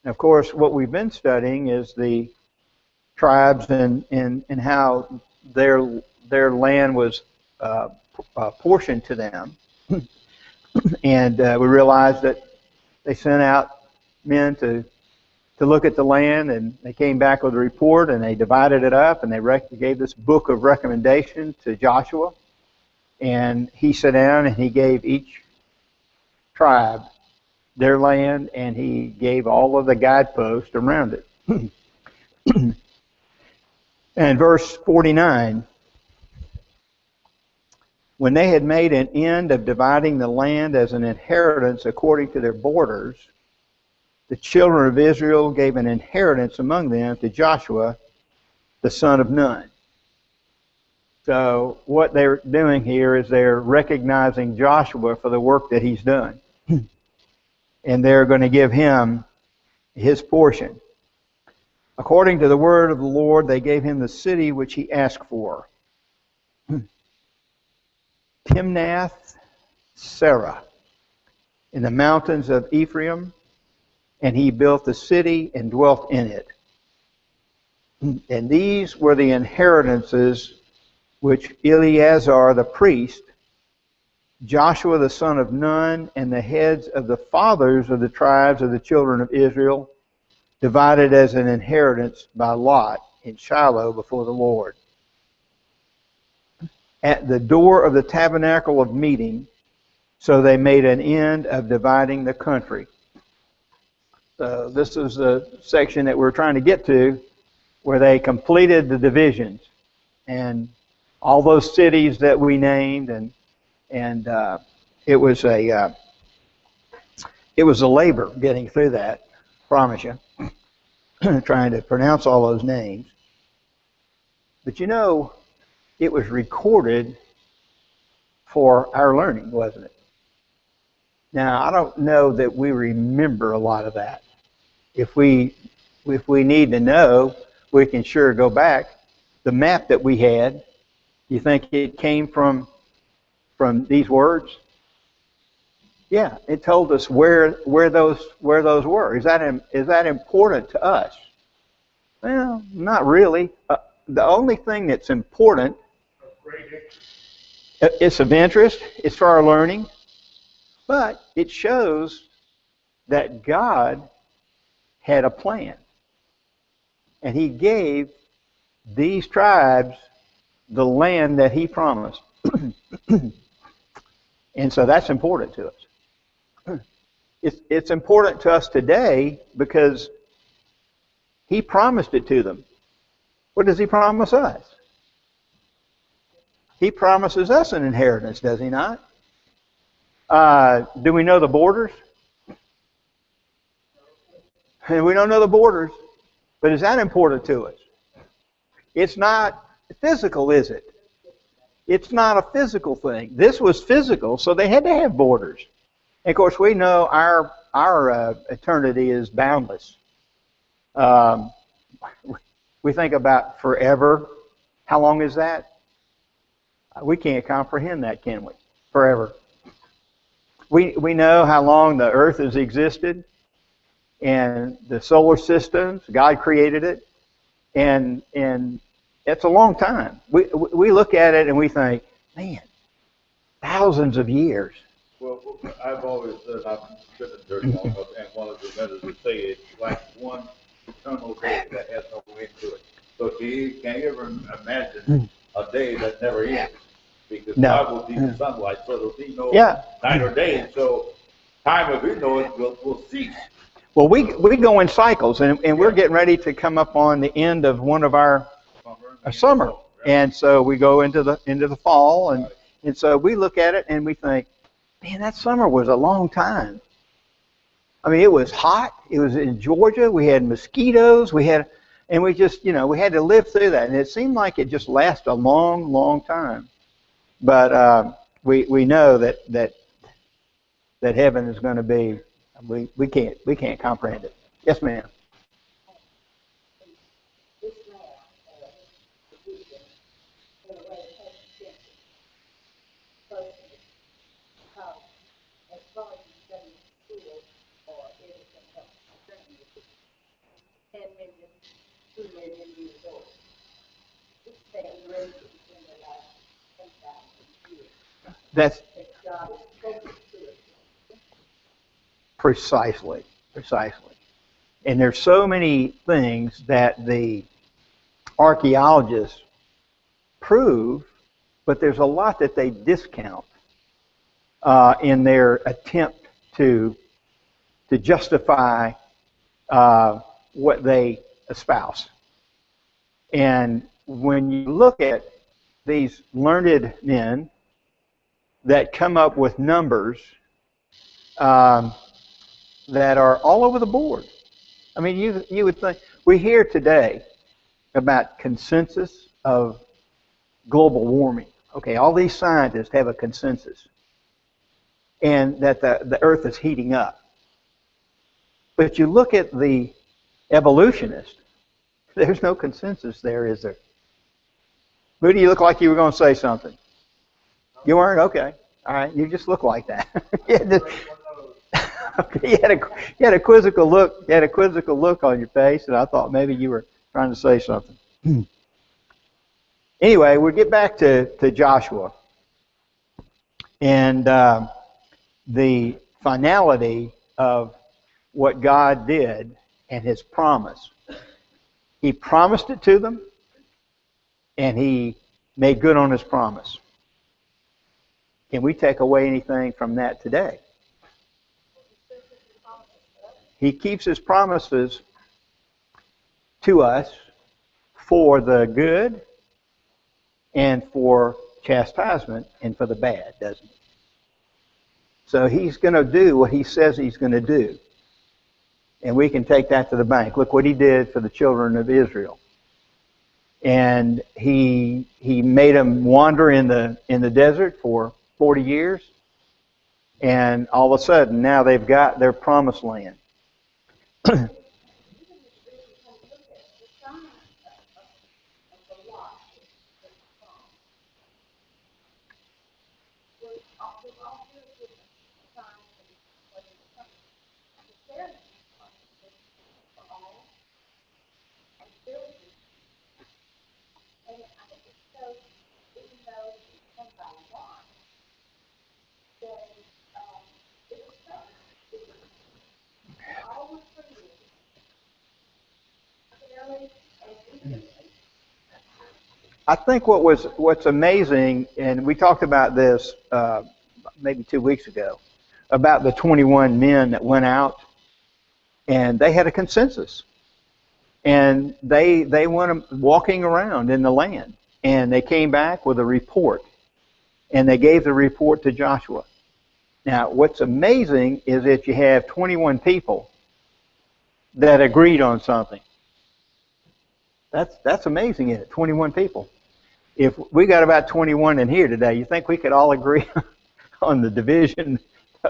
And of course, what we've been studying is the tribes and how their land was portioned to them. And we realized that they sent out men to look at the land, and they came back with a report, and they divided it up, and they gave this book of recommendation to Joshua. And he sat down and he gave each tribe their land, and he gave all of the guideposts around it. And verse 49, when they had made an end of dividing the land as an inheritance according to their borders, the children of Israel gave an inheritance among them to Joshua, the son of Nun. So what they're doing here is they're recognizing Joshua for the work that he's done. And they're going to give him his portion. According to the word of the Lord, they gave him the city which he asked for. Timnath Serah in the mountains of Ephraim, and he built the city and dwelt in it. And these were the inheritances which Eleazar the priest, Joshua the son of Nun, and the heads of the fathers of the tribes of the children of Israel divided as an inheritance by lot in Shiloh before the Lord. At the door of the tabernacle of meeting, so they made an end of dividing the country. So this is the section that we're trying to get to, where they completed the divisions. And all those cities that we named, and it was a labor getting through that, promise you, trying to pronounce all those names. But you know, it was recorded for our learning, wasn't it? Now, I don't know that we remember a lot of that. If we need to know, we can sure go back. The map that we had, you think it came from these words? Yeah, it told us where those were. Is that important to us? Well, not really. The only thing that's important, it's of interest, it's for our learning, but it shows that God had a plan, and He gave these tribes the land that He promised. And so that's important to us. It's important to us today because He promised it to them. What does He promise us? He promises us an inheritance, does He not? Do we know the borders? We don't know the borders, but is that important to us? It's not physical, is it? It's not a physical thing. This was physical, so they had to have borders. And of course, we know our eternity is boundless. We think about forever. How long is that? We can't comprehend that, can we? Forever. We know how long the earth has existed, and the solar systems, God created it, and it's a long time. We look at it and we think, man, thousands of years. Well, I've always said I've been in church long enough, and one of the ministers say it's like one eternal day that has no end to it. So can you ever imagine a day that never ends? Because God will be the sunlight, so there'll be no night or day. And so time, as we know it, will cease. Well, we go in cycles, and we're getting ready to come up on the end of one of our summer. And so we go into the fall, and so we look at it and we think, man, that summer was a long time. I mean, it was hot. It was in Georgia. We had mosquitoes. We had to live through that. And it seemed like it just lasted a long, long time. But we know that heaven is going to be. We can't comprehend it. Yes, ma'am. That's precisely. And there's so many things that the archaeologists prove, but there's a lot that they discount in their attempt to justify what they espouse. And when you look at these learned men that come up with numbers that are all over the board. I mean, you would think, we hear today about consensus of global warming. Okay, all these scientists have a consensus, and that the Earth is heating up. But you look at the evolutionists, there's no consensus there, is there? Moody, you look like you were going to say something. You weren't? Okay. All right, you just look like that. Okay, you had a quizzical look. You had a quizzical look on your face, and I thought maybe you were trying to say something. Anyway, we'll get back to Joshua and the finality of what God did and His promise. He promised it to them, and He made good on His promise. Can we take away anything from that today? He keeps His promises to us for the good and for chastisement and for the bad, doesn't He? So He's going to do what He says He's going to do. And we can take that to the bank. Look what He did for the children of Israel. And He made them wander in the desert for 40 years. And all of a sudden, now they've got their promised land. I think what's amazing, and we talked about this maybe 2 weeks ago, about the 21 men that went out, and they had a consensus, and they went walking around in the land, and they came back with a report, and they gave the report to Joshua. Now, what's amazing is that you have 21 people that agreed on something. That's amazing, isn't it? 21 people. If we got about 21 in here today, you think we could all agree on the division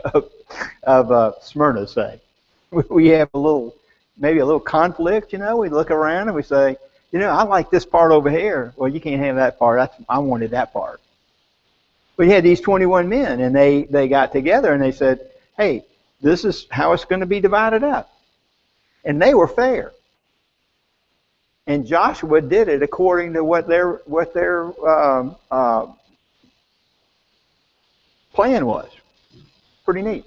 of Smyrna, say? We have maybe a little conflict, you know. We look around and we say, you know, I like this part over here. Well, you can't have that part. I wanted that part. But you had these 21 men, and they got together and they said, hey, this is how it's going to be divided up. And they were fair. And Joshua did it according to what their plan was. Pretty neat.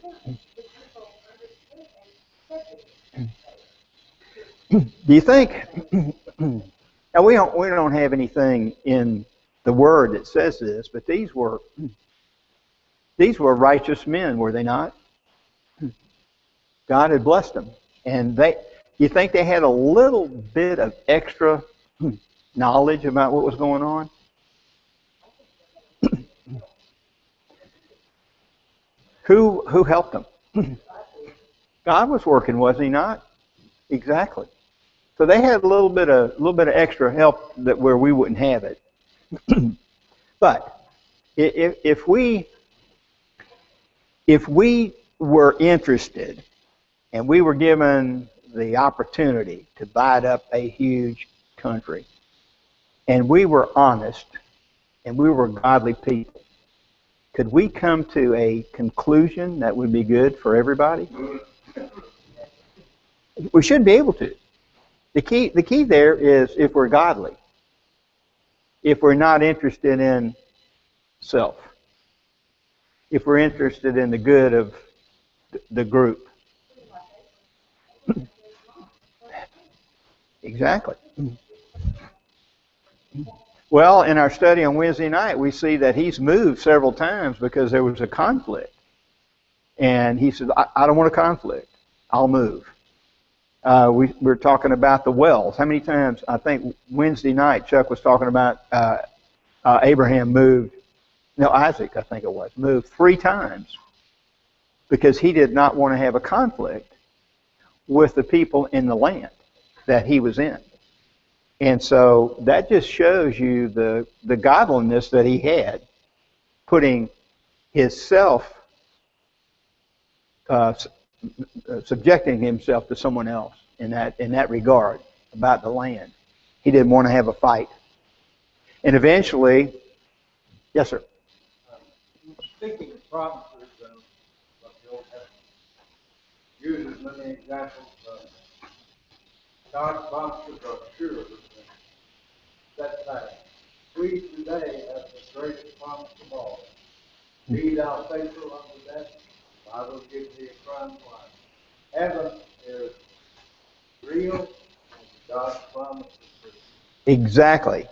Do you think? Now we don't have anything in the Word that says this, but these were righteous men, were they not? God had blessed them, and you think they had a little bit of extra knowledge about what was going on? Who helped them? God was working, was He not? Exactly. So they had a little bit of extra help where we wouldn't have it. But if we were interested and we were given the opportunity to divide up a huge country, and we were honest and we were godly people, could we come to a conclusion that would be good for everybody? We should be able to. The key there is if we're godly, if we're not interested in self. if we're interested in the good of the group. Exactly. Well, in our study on Wednesday night, we see that he's moved several times because there was a conflict. And he said, I don't want a conflict. I'll move. We're talking about the wells. How many times? I think Wednesday night Chuck was talking about Abraham moved. No, Isaac, I think it was, moved 3 times because he did not want to have a conflict with the people in the land that he was in. And so that just shows you the godliness that he had, putting his self, subjecting himself to someone else in that regard about the land. He didn't want to have a fight. And eventually, yes, sir. Speaking of promises of the Old Testament, uses many examples of God's promises are sure and steadfast. We today have the greatest promise of all. Be thou faithful unto death, I will give thee a crown of life. Heaven is real, and God's promise is real. Exactly.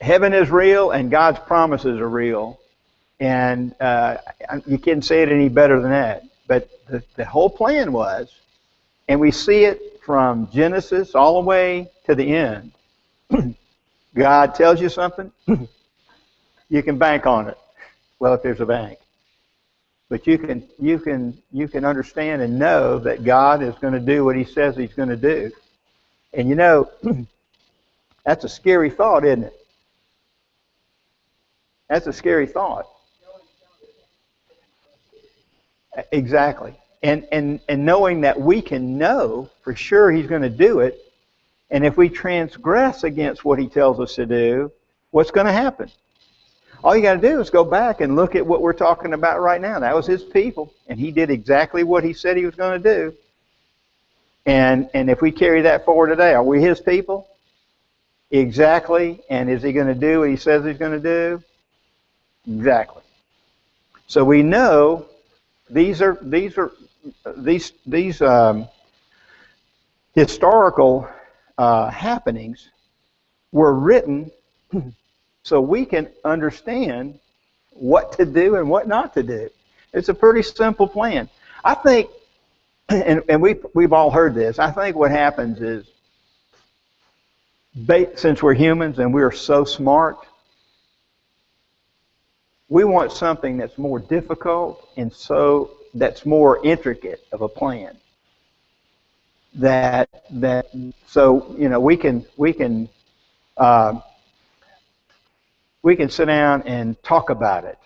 Heaven is real, and God's promises are real. And you can't say it any better than that. But the whole plan was, and we see it from Genesis all the way to the end. God tells you something, you can bank on it. Well, if there's a bank. But you can understand and know that God is going to do what he says he's going to do. And you know, that's a scary thought, isn't it? That's a scary thought. Exactly. And knowing that we can know for sure he's going to do it, and if we transgress against what he tells us to do, what's going to happen? All you got to do is go back and look at what we're talking about right now. That was his people, and he did exactly what he said he was going to do. And if we carry that forward today, are we his people? Exactly. And is he going to do what he says he's going to do? Exactly. So we know these historical happenings were written so we can understand what to do and what not to do. It's a pretty simple plan. I think, and we've all heard this, I think what happens is, since we're humans and we're so smart, we want something that's more difficult and so that's more intricate of a plan. So you know we can sit down and talk about it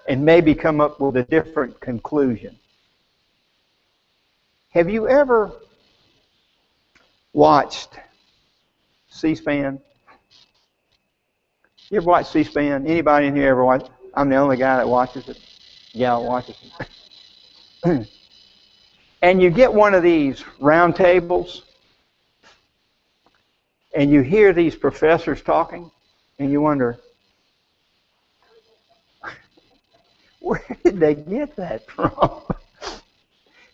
and maybe come up with a different conclusion. Have you ever watched C-SPAN? You ever watch C-SPAN? Anybody in here ever watch? I'm the only guy that watches it. Gal watches it. And you get one of these round tables, and you hear these professors talking, and you wonder, where did they get that from?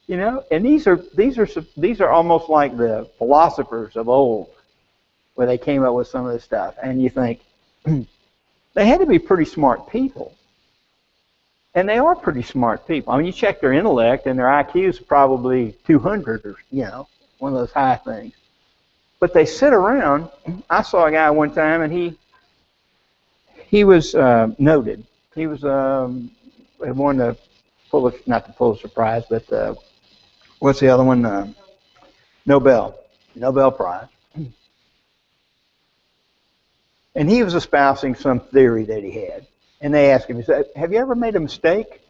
You know, and these are almost like the philosophers of old, where they came up with some of this stuff, and you think they had to be pretty smart people, and they are pretty smart people. I mean, you check their intellect, and their IQ is probably 200, or one of those high things. But they sit around. I saw a guy one time, and he was noted. He was won the not the Pulitzer Prize, but what's the other one? Nobel Prize. And he was espousing some theory that he had. And they asked him, he said, have you ever made a mistake?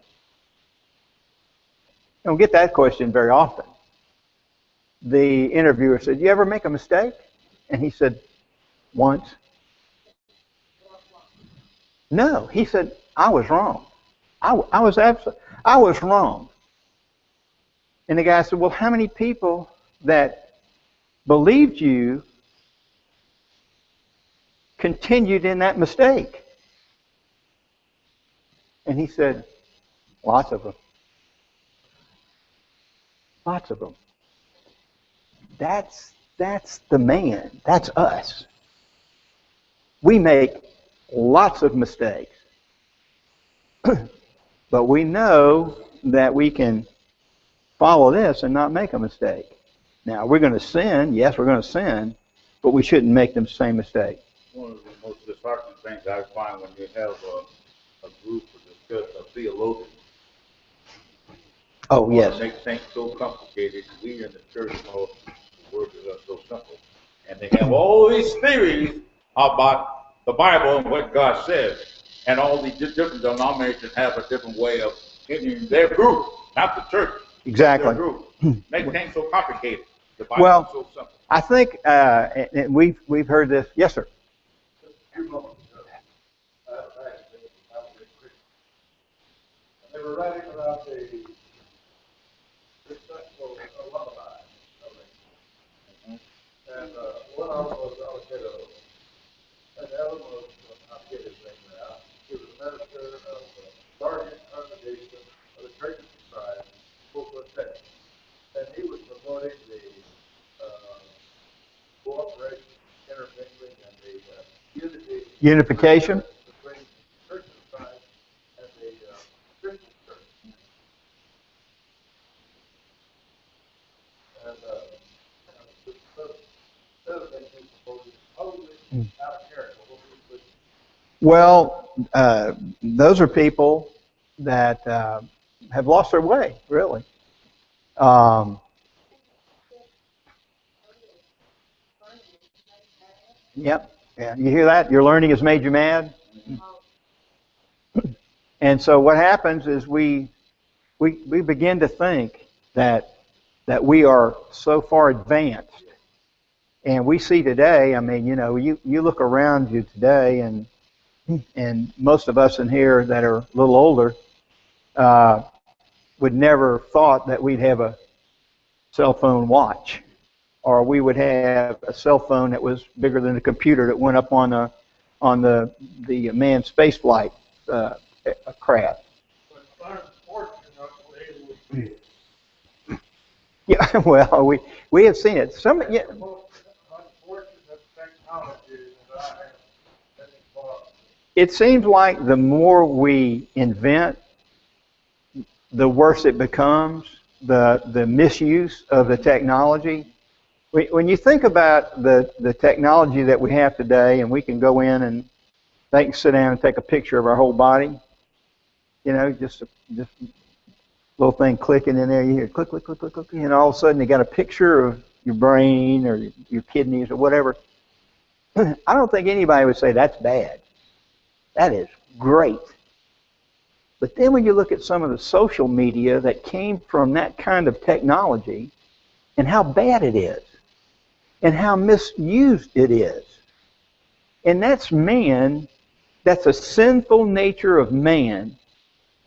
You don't get that question very often. The interviewer said, you ever make a mistake? And he said, once. No, he said, I was wrong. I was wrong. And the guy said, well, how many people that believed you continued in that mistake? And he said, lots of them. Lots of them. That's the man. That's us. We make lots of mistakes. But we know that we can follow this and not make a mistake. Now, we're going to sin. Yes, we're going to sin. But we shouldn't make the same mistake. One of the most disheartening things I find when you have a group to discuss a theologian. Oh, yes. Make things so complicated. We in the church know the words are so simple. And they have all these theories about the Bible and what God says. And all these different denominations have a different way of getting their group, not the church. Exactly. Their group. Make things so complicated. The Bible is so simple. I think and we've heard this. Yes, sir. Just a few moments ago, I was a Christian. And they were writing about the successful alumni. And one of them was Alcedo. And the other one was, I'll get his name now. He was a minister of the Guardian Congregation of the Church of Christ, Texas. And he was promoting the cooperation, intermingling, and the unity. Unification. Between the Church of Christ and the Christian Church. And well, those are people that have lost their way, really. Yep. Yeah. You hear that? Your learning has made you mad. And so what happens is we begin to think that we are so far advanced. And we see today, I mean, you look around you today, and most of us in here that are a little older would never thought that we'd have a cell phone watch, or we would have a cell phone that was bigger than a computer that went up on the manned space flight craft. Yeah, well, we have seen it. It seems like the more we invent, the worse it becomes, the misuse of the technology. When you think about the technology that we have today, and we can go in and they can sit down and take a picture of our whole body, just little thing clicking in there, you hear click, click, click, click, click, and all of a sudden you got a picture of your brain or your kidneys or whatever. I don't think anybody would say that's bad. That is great. But then when you look at some of the social media that came from that kind of technology and how bad it is and how misused it is, and that's man, that's a sinful nature of man.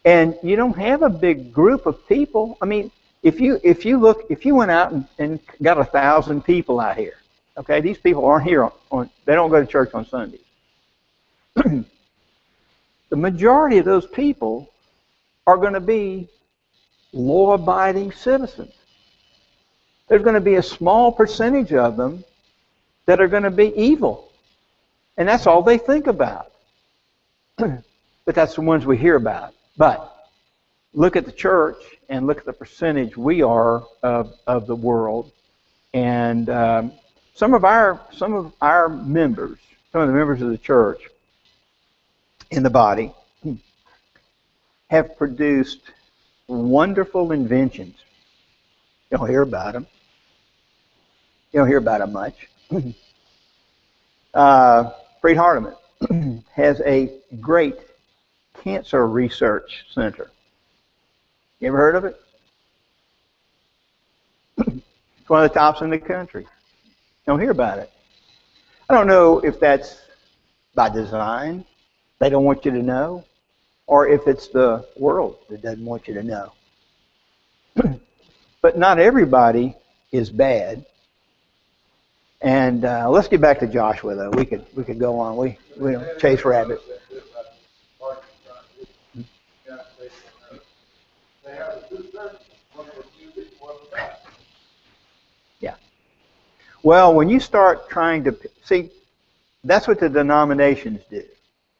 And you don't have a big group of people. I mean, if you went out and got 1,000 people out here, okay, these people aren't here they don't go to church on Sundays. The majority of those people are going to be law-abiding citizens. There's going to be a small percentage of them that are going to be evil. And that's all they think about. But that's the ones we hear about. But look at the church and look at the percentage we are of the world. And some of our members, some of the members of the church in the body have produced wonderful inventions. You don't hear about them. You don't hear about them much. Freed Hardeman has a great cancer research center. You ever heard of it? It's one of the tops in the country. You don't hear about it. I don't know if that's by design. They don't want you to know. Or if it's the world that doesn't want you to know. But not everybody is bad. And let's get back to Joshua, though. We could go on. We don't chase rabbits. Well, when you start trying to see, that's what the denominations do.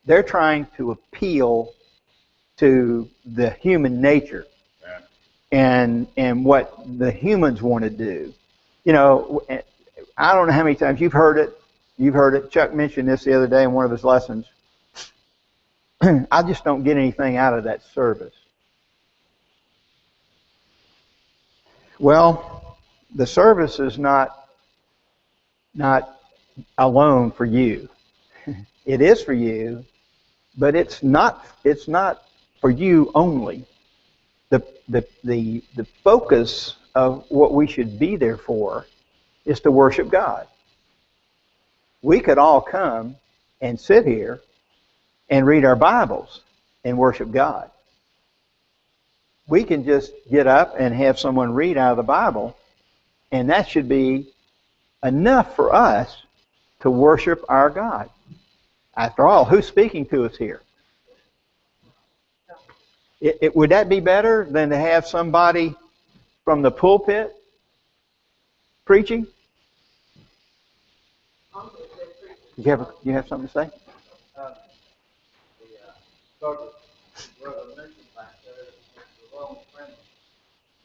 They're trying to appeal to the human nature and what the humans want to do. You know, I don't know how many times you've heard it. You've heard it. Chuck mentioned this the other day in one of his lessons. I just don't get anything out of that service. Well, the service is not alone for you. It is for you, but it's not for you only. The focus of what we should be there for is to worship God. We could all come and sit here and read our Bibles and worship God. We can just get up and have someone read out of the Bible, and that should be enough for us to worship our God. After all, who's speaking to us here? Would that be better than to have somebody from the pulpit preaching? You have something to say? Brother mentioned back there, the wrong premise.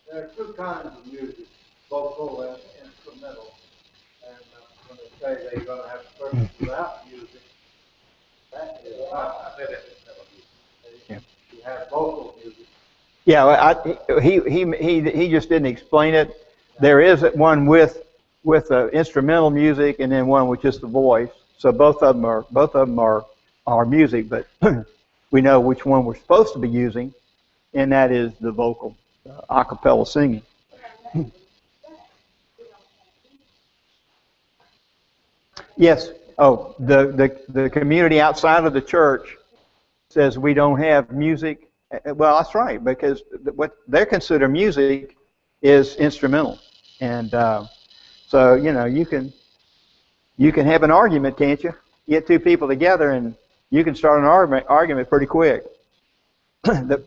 There are two kinds of music, vocal and instrumental. And when they say they're going to have service without music, that is not. Yeah. You have vocal music. Yeah, he just didn't explain it. There is one with instrumental music, and then one with just the voice. So both of them are music, but we know which one we're supposed to be using, and that is the vocal, a cappella singing. Yes. Oh, the community outside of the church says we don't have music. Well, that's right, because what they consider music is instrumental, and so you can have an argument, can't you? You get two people together, and you can start an argument pretty quick. the,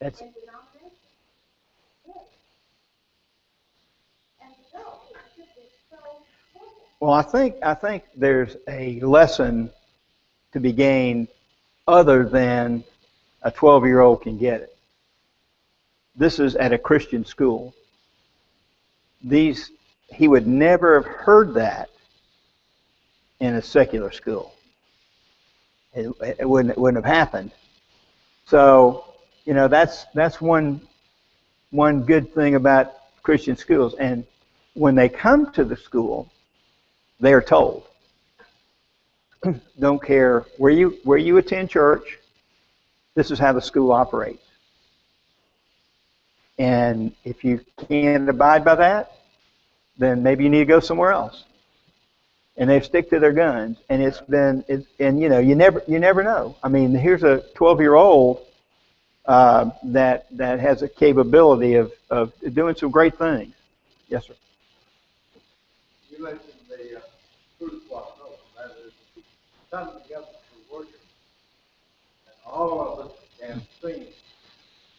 that's Well, I think there's a lesson to be gained other than a 12-year-old can get it. This is at a Christian school. He would never have heard that in a secular school. It wouldn't have happened. So, that's one good thing about Christian schools. And when they come to the school, they are told, don't care where you attend church, this is how the school operates. And if you can't abide by that, then maybe you need to go somewhere else. And they stick to their guns. And you never know. I mean, here's a 12-year-old that has a capability of doing some great things. Yes, sir. You mentioned the food swap. That is, come together to worship, and all of us can sing.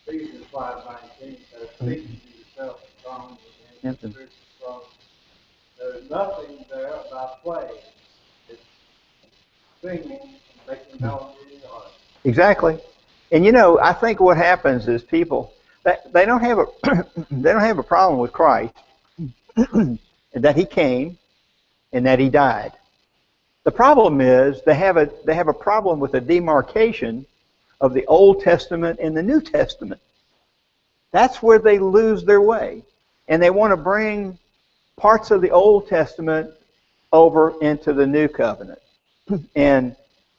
Ephesians 5:19 says, "Speak to yourself in songs and spiritual songs." There's nothing there about play. It's singing and making melody. Exactly. And I think what happens is people they don't have a they don't have a problem with Christ that he came and that he died. The problem is they have a problem with the demarcation of the Old Testament and the New Testament. That's where they lose their way. And they want to bring parts of the Old Testament over into the New Covenant. And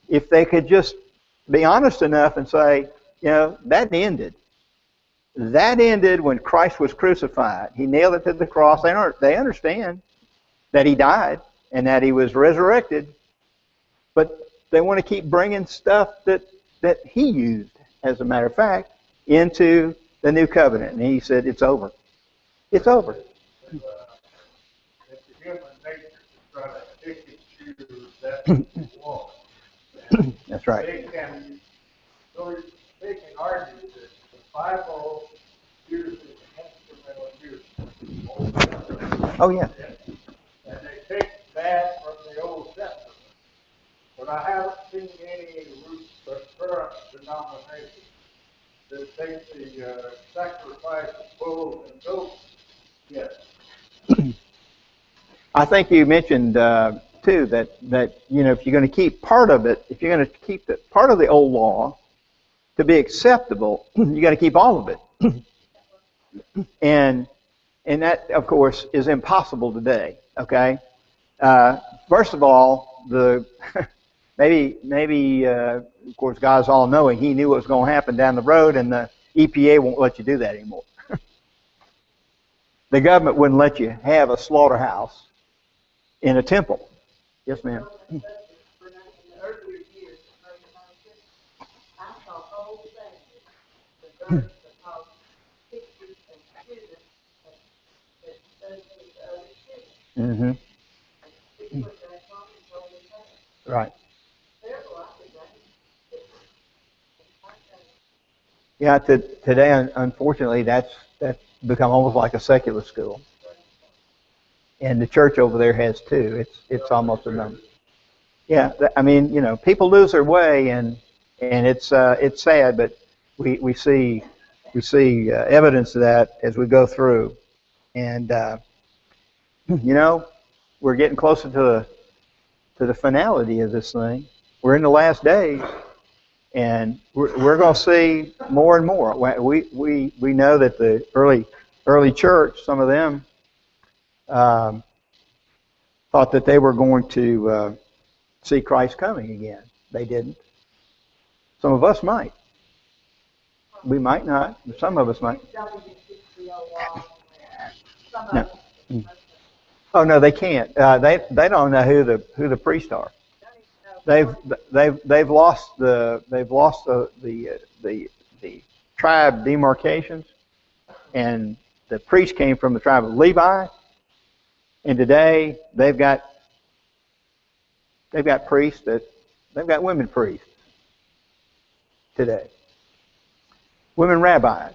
if they could just be honest enough and say, that ended. That ended when Christ was crucified. He nailed it to the cross. They understand that he died and that he was resurrected, but they want to keep bringing stuff that he used, as a matter of fact, into the New Covenant. And he said, it's over. It's over. It's a human nature to try to pick and choose that you want. That's right. They can argue that the Bible uses instrumental music. Oh, yeah. And they take that from the Old Testament. But I haven't seen any current denominations that take the sacrifice of bulls and goats yet. I think you mentioned too that if you're going to keep part of it, if you're going to keep part of the old law to be acceptable, you got to keep all of it. and that, of course, is impossible today. Okay. First of all, maybe of course, God's all knowing. He knew what was going to happen down the road, and the EPA won't let you do that anymore. The government wouldn't let you have a slaughterhouse in a temple. Yes, ma'am. In the earlier years of I saw whole things, the birds because pictures and students that studied with the other students. Mm-hmm. We put that on and told them that. Right. Therefore, I think Yeah. Today, unfortunately, that's become almost like a secular school. And the church over there has too. It's almost a number. Yeah, I mean, people lose their way, and it's sad, but we see evidence of that as we go through, and we're getting closer to the finality of this thing. We're in the last days, and we're going to see more and more. We know that the early church, some of them. Thought that they were going to see Christ coming again. They didn't. Some of us might. We might not, but some of us might. No. Oh no, they can't. They don't know who the priests are. They've lost the tribe demarcations, and the priest came from the tribe of Levi. And today they've got priests they've got women priests today. Women rabbis.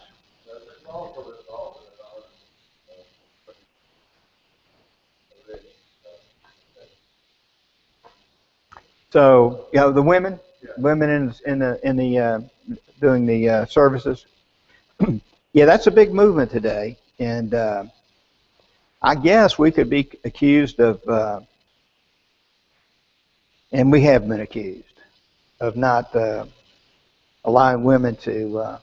So, the women, Yeah. women in the doing the services. Yeah, that's a big movement today, and I guess we could be accused of, and we have been accused of not allowing women to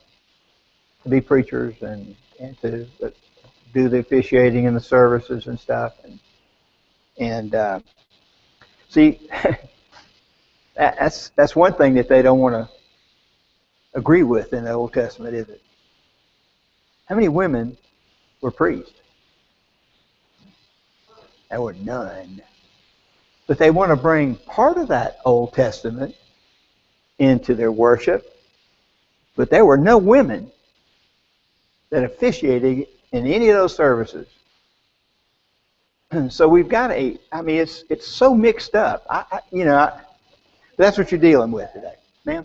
be preachers and to do the officiating in the services and stuff, and see, that's one thing that they don't want to agree with in the Old Testament, is it? How many women were priests? There were none. But they want to bring part of that Old Testament into their worship, but there were no women that officiated in any of those services. So we've got it's so mixed up. That's what you're dealing with today, ma'am.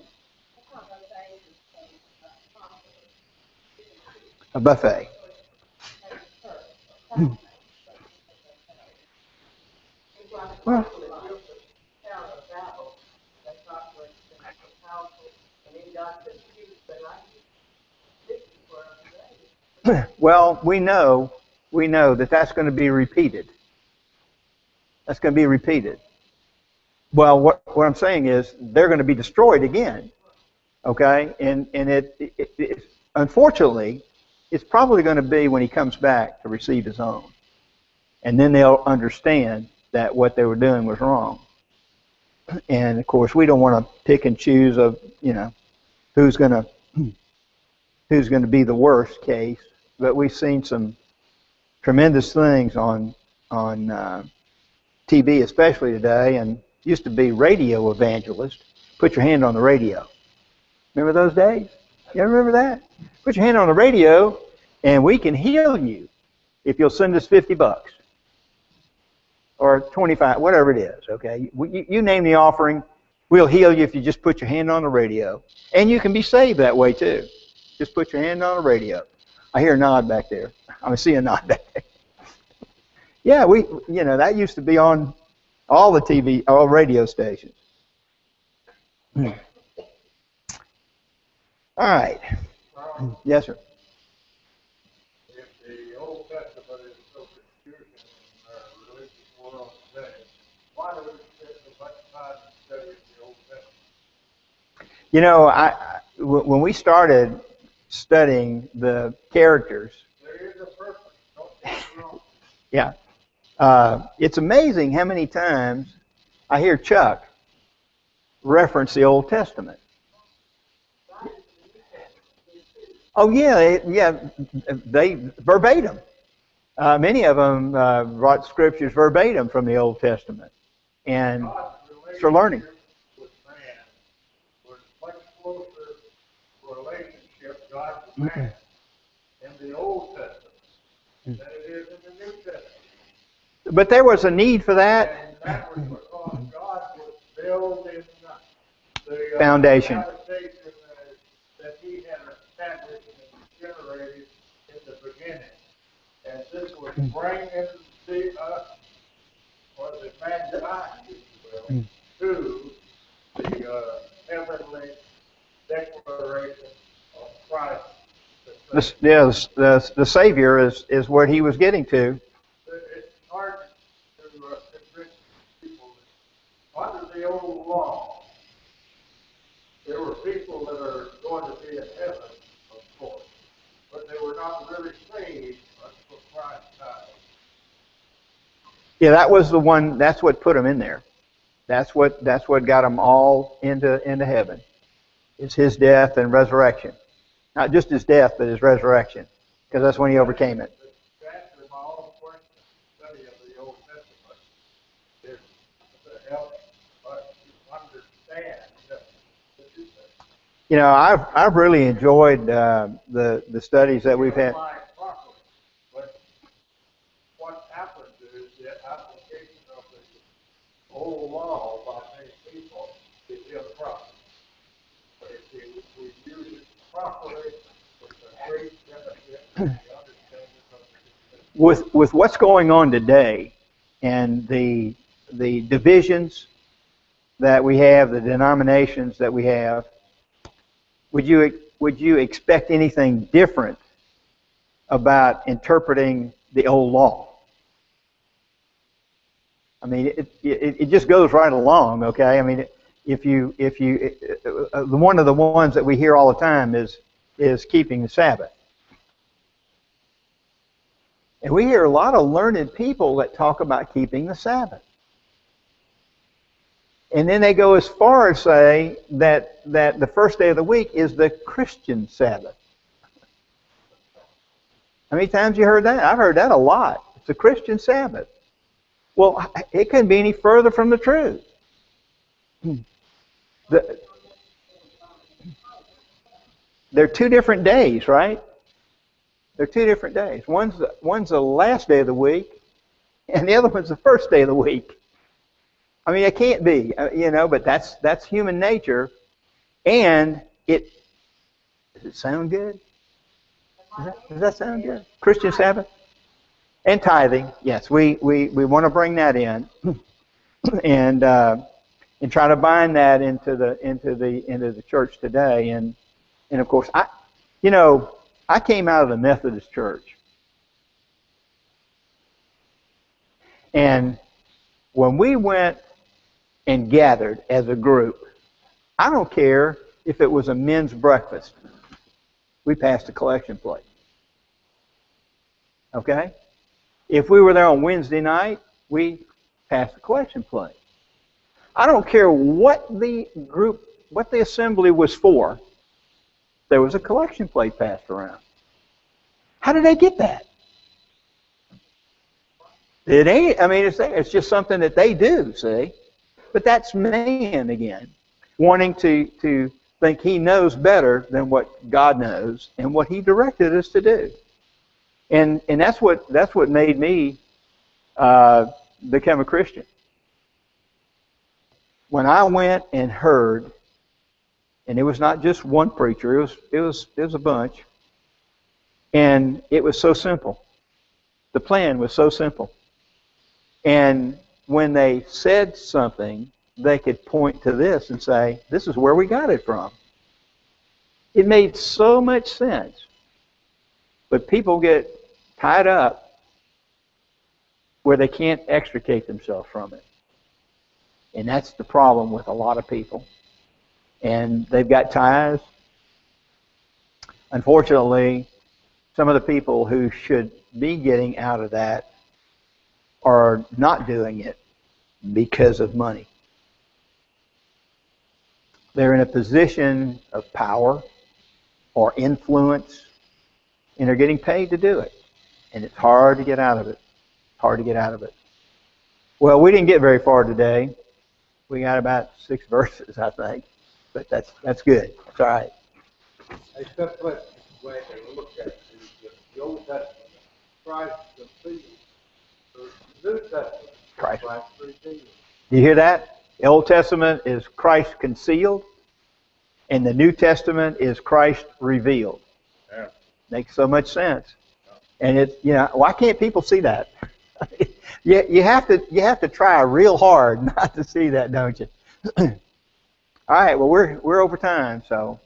A buffet. Well, well, we know that that's going to be repeated. That's going to be repeated. Well, what I'm saying is they're going to be destroyed again. Okay, and it unfortunately, it's probably going to be when he comes back to receive his own, and then they'll understand that what they were doing was wrong. And of course, we don't want to pick and choose of who's going to be the worst case, but we've seen some tremendous things on TV, especially today, and used to be radio evangelist. Put your hand on the radio. Remember those days? You remember that? Put your hand on the radio, and we can heal you if you'll send us $50 or 25, whatever it is. Okay, you name the offering. We'll heal you if you just put your hand on the radio, and you can be saved that way too. Just put your hand on the radio. I hear a nod back there. I see a nod back there. Yeah, that used to be on all the TV, all radio stations. All right. Yes, sir. If the Old Testament is so confusing in our religious world today, why do we spend so much time studying the Old Testament? When we started studying the characters, There is a purpose. Don't get me wrong. yeah, it's amazing how many times I hear Chuck reference the Old Testament. Oh yeah, they verbatim. Many of them brought scriptures verbatim from the Old Testament, and it's for learning. With man was much closer relationship God with man in the Old Testament than it is in the New Testament. But there was a need for that. And that was because God was building the Foundation. habitation that He had established and generated in the beginning. And this was bringing or the mankind, if you will, to the heavenly declaration of Christ. The Savior is what he was getting to. It's hard to convince people that under the old law, there were people that are going to be in heaven, of course, but they were not really saved until Christ died. Yeah, that was the one. That's what put them in there. That's what got them all into heaven. It's his death and resurrection, not just his death, but his resurrection, because that's when he overcame it. To answer my own question, study of the Old Testament is to help us to understand the New Testament. I've really enjoyed the studies that we've had. Properly, but what happens is the application of the old law by many people is improper. But if we use it properly, it's a great benefit to the understanding of the New Testament. With what's going on today and the divisions, that we have, the denominations that we have, would you expect anything different about interpreting the old law? I mean, it just goes right along, okay? I mean, one of the ones that we hear all the time is keeping the Sabbath. And we hear a lot of learned people that talk about keeping the Sabbath. And then they go as far as say that the first day of the week is the Christian Sabbath. How many times you heard that? I've heard that a lot. It's the Christian Sabbath. Well, it couldn't be any further from the truth. They're two different days, right? They're two different days. One's the last day of the week, and the other one's the first day of the week. I mean, it can't be, but that's human nature. And does it sound good? Does that sound good? Christian Sabbath? And tithing, yes, we want to bring that in, and try to bind that into the church today. And of course, I came out of the Methodist Church, and when we went and gathered as a group, I don't care if it was a men's breakfast, we passed a collection plate. Okay? If we were there on Wednesday night, we passed a collection plate. I don't care what the assembly was for, there was a collection plate passed around. How did they get that? It ain't, I mean, it's just something that they do, see? But that's man again, wanting to think he knows better than what God knows and what he directed us to do. And that's what made me become a Christian. When I went and heard, and it was not just one preacher, it was a bunch, and it was so simple. The plan was so simple. And when they said something, they could point to this and say, this is where we got it from. It made so much sense. But people get tied up where they can't extricate themselves from it. And that's the problem with a lot of people. And they've got ties. Unfortunately, some of the people who should be getting out of that are not doing it because of money. They're in a position of power or influence, and they're getting paid to do it. And it's hard to get out of it. Hard to get out of it. Well, we didn't get very far today. We got about 6 verses, I think. But that's good. That's all right. Except what way they look at it is the Old Testament, Christ completed. The New Testament, Christ revealed. Do you hear that? The Old Testament is Christ concealed, and the New Testament is Christ revealed. Yeah. Makes so much sense. And it's, why can't people see that? you have to try real hard not to see that, don't you? All right, well, we're over time, so